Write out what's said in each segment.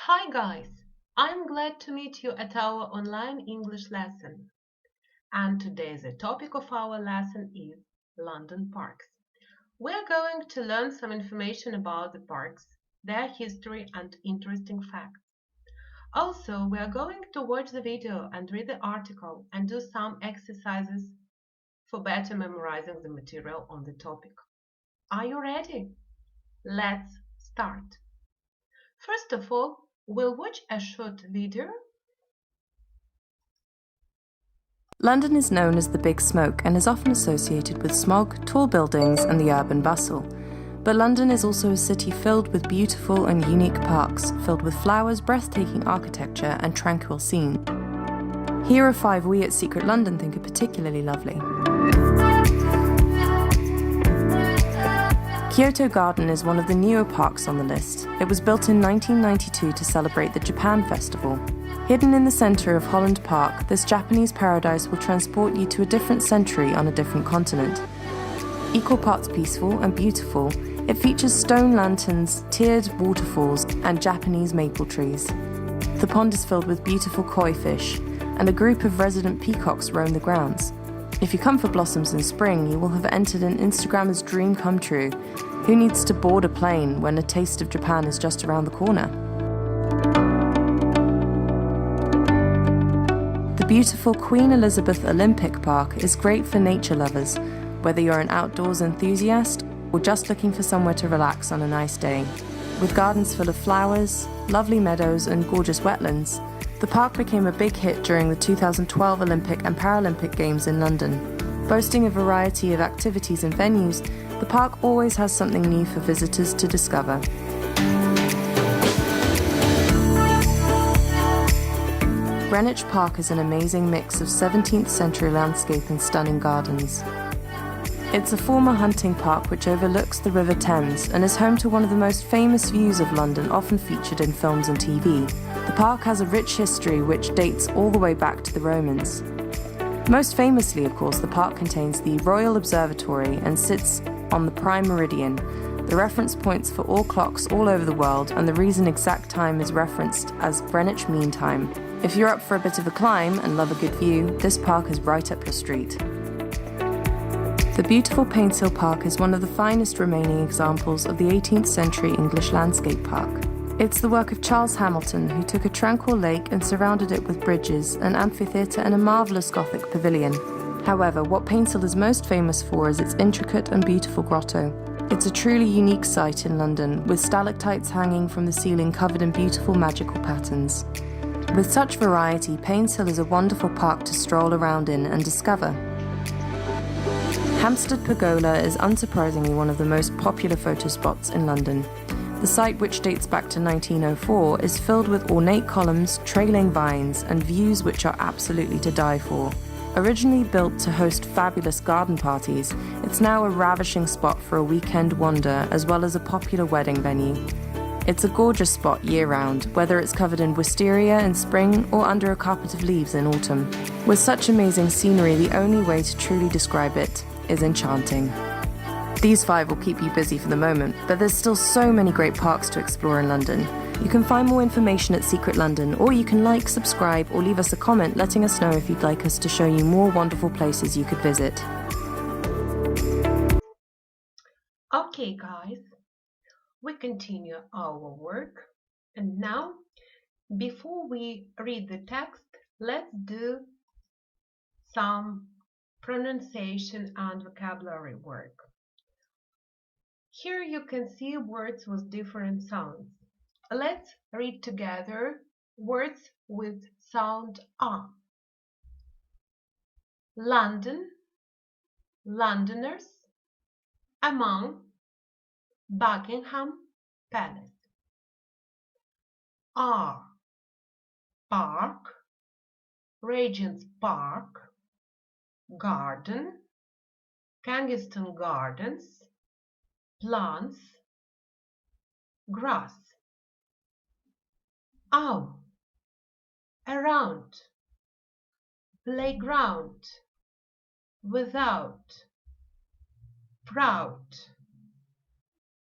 Hi guys, I'm glad to meet you at our online English lesson. And today the topic of our lesson is London parks. We're going to learn some information about the parks, their history and interesting facts. Also, we are going to watch the video and read the article and do some exercises for better memorizing the material on the topic. Are you ready? Let's start. First of all, we'll watch a short video. London is known as the Big Smoke and is often associated with smog, tall buildings and the urban bustle. But London is also a city filled with beautiful and unique parks, filled with flowers, breathtaking architecture and tranquil scene. Here are 5 we at Secret London think are particularly lovely. Kyoto Garden is one of the newer parks on the list. It was built in 1992 to celebrate the Japan Festival. Hidden in the centre of Holland Park, this Japanese paradise will transport you to a different century on a different continent. Equal parts peaceful and beautiful, it features stone lanterns, tiered waterfalls, and Japanese maple trees. The pond is filled with beautiful koi fish, and a group of resident peacocks roam the grounds. If you come for blossoms in spring, you will have entered an Instagrammer's dream come true. Who needs to board a plane when a taste of Japan is just around the corner? The beautiful Queen Elizabeth Olympic Park is great for nature lovers, whether you're an outdoors enthusiast or just looking for somewhere to relax on a nice day. With gardens full of flowers, lovely meadows and gorgeous wetlands, the park became a big hit during the 2012 Olympic and Paralympic Games in London. Boasting a variety of activities and venues, the park always has something new for visitors to discover. Greenwich Park is an amazing mix of 17th century landscape and stunning gardens. It's a former hunting park which overlooks the River Thames and is home to one of the most famous views of London often featured in films and TV. The park has a rich history which dates all the way back to the Romans. Most famously, of course, the park contains the Royal Observatory and sits on the Prime Meridian, the reference points for all clocks all over the world, and the reason exact time is referenced as Greenwich Mean Time. If you're up for a bit of a climb and love a good view, this park is right up your street. The beautiful Paintshill Park is one of the finest remaining examples of the 18th century English landscape park. It's the work of Charles Hamilton, who took a tranquil lake and surrounded it with bridges, an amphitheatre and a marvellous Gothic pavilion. However, what Paintshill is most famous for is its intricate and beautiful grotto. It's a truly unique sight in London, with stalactites hanging from the ceiling covered in beautiful magical patterns. With such variety, Paintshill is a wonderful park to stroll around in and discover. Hampstead Pergola is unsurprisingly one of the most popular photo spots in London. The site, which dates back to 1904, is filled with ornate columns, trailing vines, and views which are absolutely to die for. Originally built to host fabulous garden parties, it's now a ravishing spot for a weekend wander as well as a popular wedding venue. It's a gorgeous spot year-round, whether it's covered in wisteria in spring or under a carpet of leaves in autumn. With such amazing scenery, the only way to truly describe it is enchanting. These 5 will keep you busy for the moment, but there's still so many great parks to explore in London. You can find more information at Secret London, or you can like, subscribe, or leave us a comment letting us know if you'd like us to show you more wonderful places you could visit. Okay guys, we continue our work, and now before we read the text, let's do some pronunciation and vocabulary work. Here you can see words with different sounds. Let's read together words with sound R. London, Londoners, among, Buckingham Palace. R, park, Regent's Park, garden, Kensington Gardens, plants, grass. Ow, around, playground, without, proud,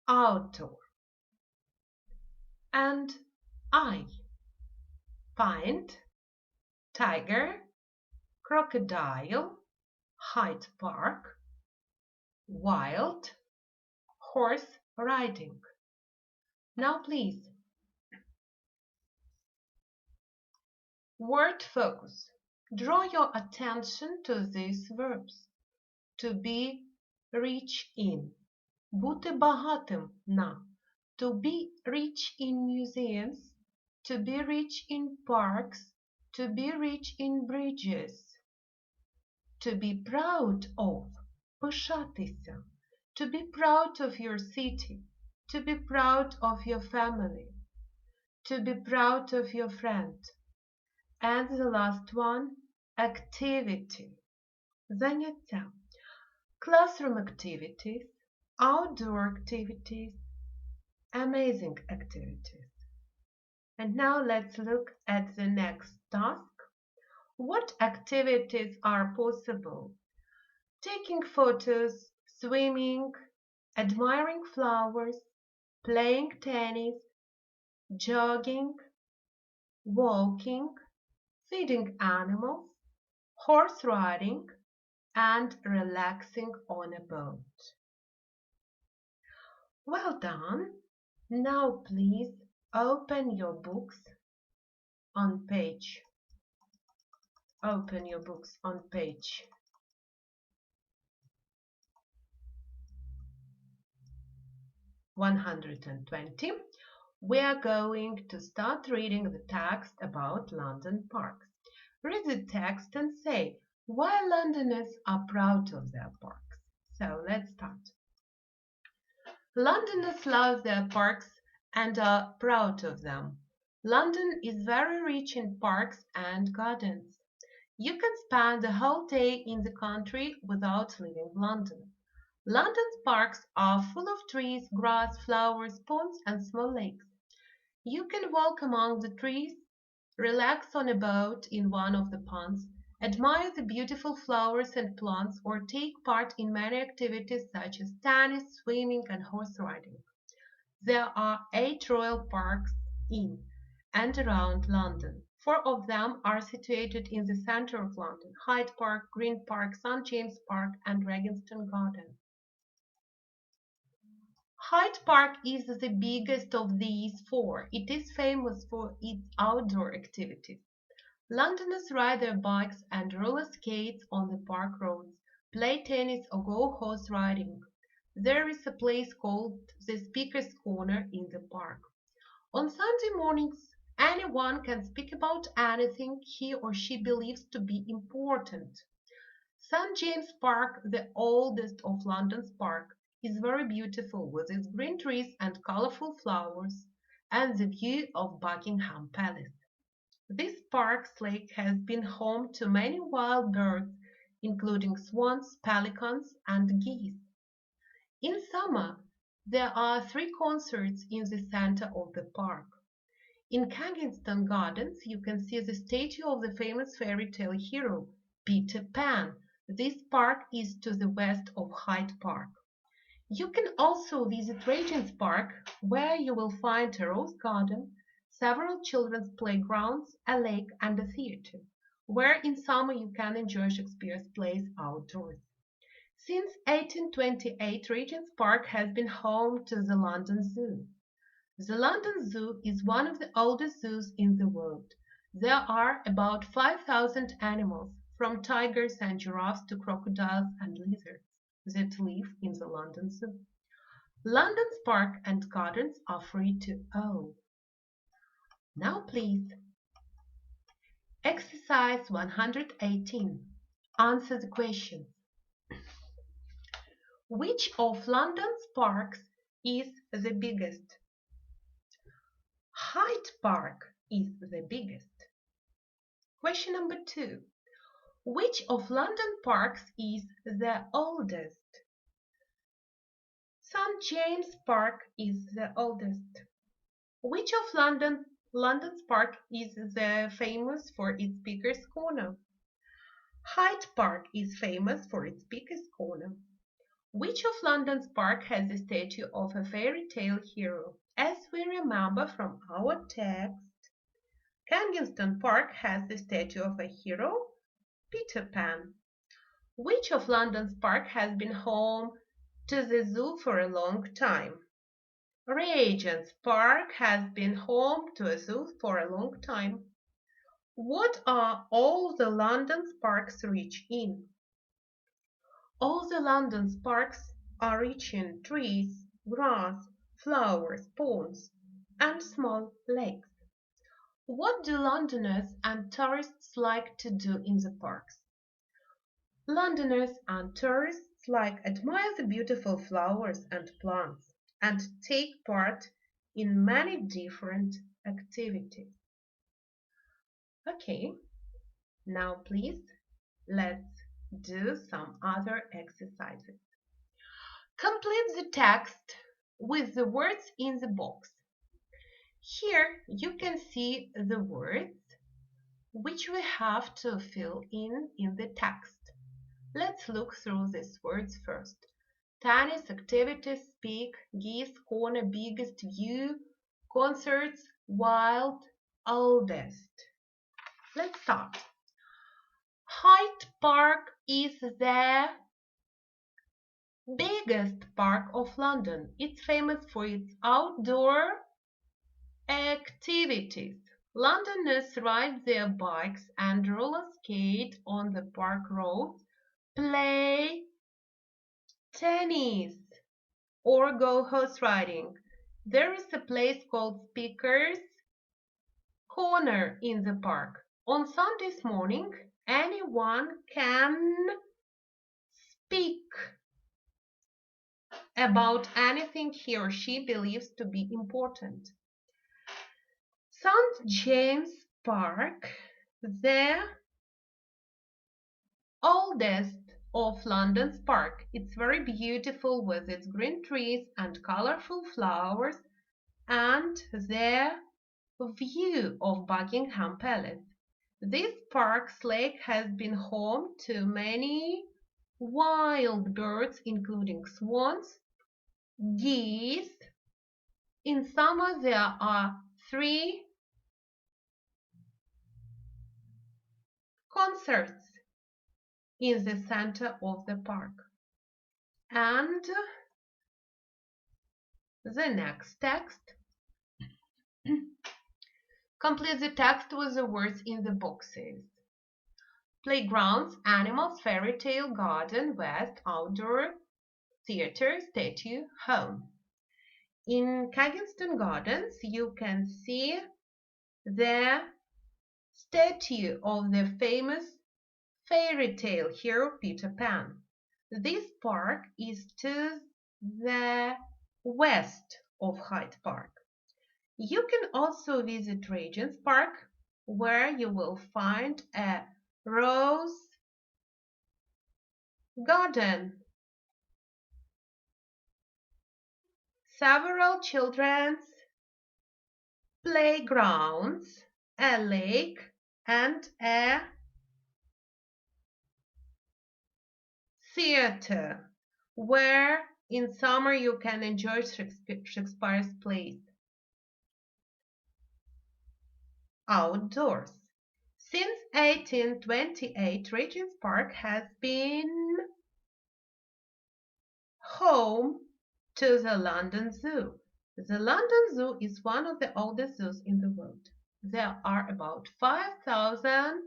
outdoor. And I. Find, tiger, crocodile, Hyde Park, wild, horse riding. Now please, word focus. Draw your attention to these verbs. To be rich in. Бути багатим на. To be rich in museums. To be rich in parks. To be rich in bridges. To be proud of. Пишатися. To be proud of your city. To be proud of your family. To be proud of your friend. And the last one, activity. Заняття. Classroom activities, outdoor activities, amazing activities. And now let's look at the next task. What activities are possible? Taking photos, swimming, admiring flowers, playing tennis, jogging, walking, feeding animals, horse riding, and relaxing on a boat. Well done. Now please open your books on page 120. We are going to start reading the text about London parks. Read the text and say why Londoners are proud of their parks. So let's start. Londoners love their parks and are proud of them. London is very rich in parks and gardens. You can spend the whole day in the country without leaving London. London's parks are full of trees, grass, flowers, ponds, and small lakes. You can walk among the trees, relax on a boat in one of the ponds, admire the beautiful flowers and plants, or take part in many activities such as tennis, swimming, and horse riding. There are 8 royal parks in and around London. 4 of them are situated in the centre of London: Hyde Park, Green Park, St James Park, and Regent's Gardens. Hyde Park is the biggest of these 4. It is famous for its outdoor activities. Londoners ride their bikes and roller skates on the park roads, play tennis or go horse riding. There is a place called the Speaker's Corner in the park. On Sunday mornings, anyone can speak about anything he or she believes to be important. St James Park, the oldest of London's parks, is very beautiful with its green trees and colorful flowers and the view of Buckingham Palace. This park's lake has been home to many wild birds, including swans, pelicans, and geese. In summer, there are 3 concerts in the center of the park. In Kensington Gardens, you can see the statue of the famous fairy tale hero, Peter Pan. This park is to the west of Hyde Park. You can also visit Regent's Park, where you will find a rose garden, several children's playgrounds, a lake, and a theatre, where in summer you can enjoy Shakespeare's plays outdoors. Since 1828, Regent's Park has been home to the London Zoo. The London Zoo is one of the oldest zoos in the world. There are about 5,000 animals, from tigers and giraffes to crocodiles and lizards, that live in the London Zoo. London's parks and gardens are free to all. Now please. Exercise 118. Answer the questions. Which of London's parks is the biggest? Hyde Park is the biggest. Question number 2. Which of London parks is the oldest? St James Park is the oldest. Which of London's park is famous for its Speaker's Corner? Hyde Park is famous for its Speaker's Corner. Which of London's park has a statue of a fairy tale hero? As we remember from our text, Kensington Park has the statue of a hero, Peter Pan. Which of London's parks has been home to the zoo for a long time? Regent's Park has been home to a zoo for a long time. What are all the London's parks rich in? All the London's parks are rich in trees, grass, flowers, ponds, and small lakes. What do Londoners and tourists like to do in the parks? Londoners and tourists admire the beautiful flowers and plants and take part in many different activities. Okay, now please let's do some other exercises. Complete the text with the words in the box. Here you can see the words which we have to fill in the text. Let's look through these words first. Tennis, activities, speak, geese, corner, biggest, view, concerts, wild, oldest. Let's start. Hyde Park is the biggest park of London. It's famous for its outdoor activities. Londoners ride their bikes and roller skate on the park roads, play tennis, or go horse riding. There is a place called Speaker's Corner in the park. On Sundays morning, anyone can speak about anything he or she believes to be important. St. James Park, the oldest of London's park. It's very beautiful with its green trees and colorful flowers and the view of Buckingham Palace. This park's lake has been home to many wild birds, including swans, geese. In summer, there are 3 concerts in the center of the park. And the next text. Complete the text with the words in the boxes. Playgrounds, animals, fairy tale, garden, west, outdoor, theater, statue, home. In Kensington Gardens, you can see the statue of the famous fairy tale hero Peter Pan. This park is to the west of Hyde Park. You can also visit Regent's Park, where you will find a rose garden, several children's playgrounds, a lake, and a theater, where in summer you can enjoy Shakespeare's plays. Outdoors. Since 1828, Regent's Park has been home to the London Zoo. The London Zoo is one of the oldest zoos in the world. There are about 5,000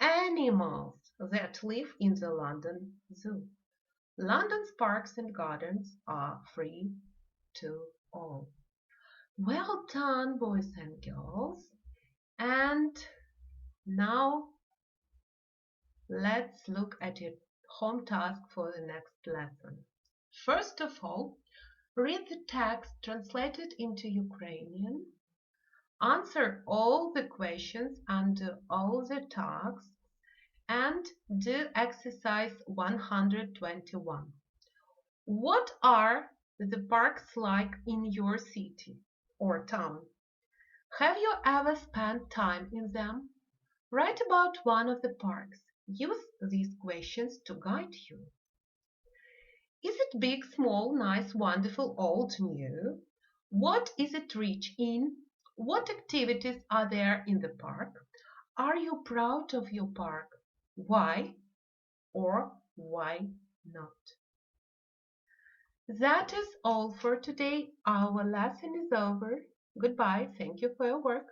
animals that live in the London Zoo. London's parks and gardens are free to all. Well done, boys and girls. And now let's look at your home task for the next lesson. First of all, read the text translated into Ukrainian, answer all the questions and do all the tasks, and do exercise 121. What are the parks like in your city or town? Have you ever spent time in them? Write about one of the parks. Use these questions to guide you. Is it big, small, nice, wonderful, old, new? What is it rich in? What activities are there in the park? Are you proud of your park? Why or why not? That is all for today. Our lesson is over. Goodbye. Thank you for your work.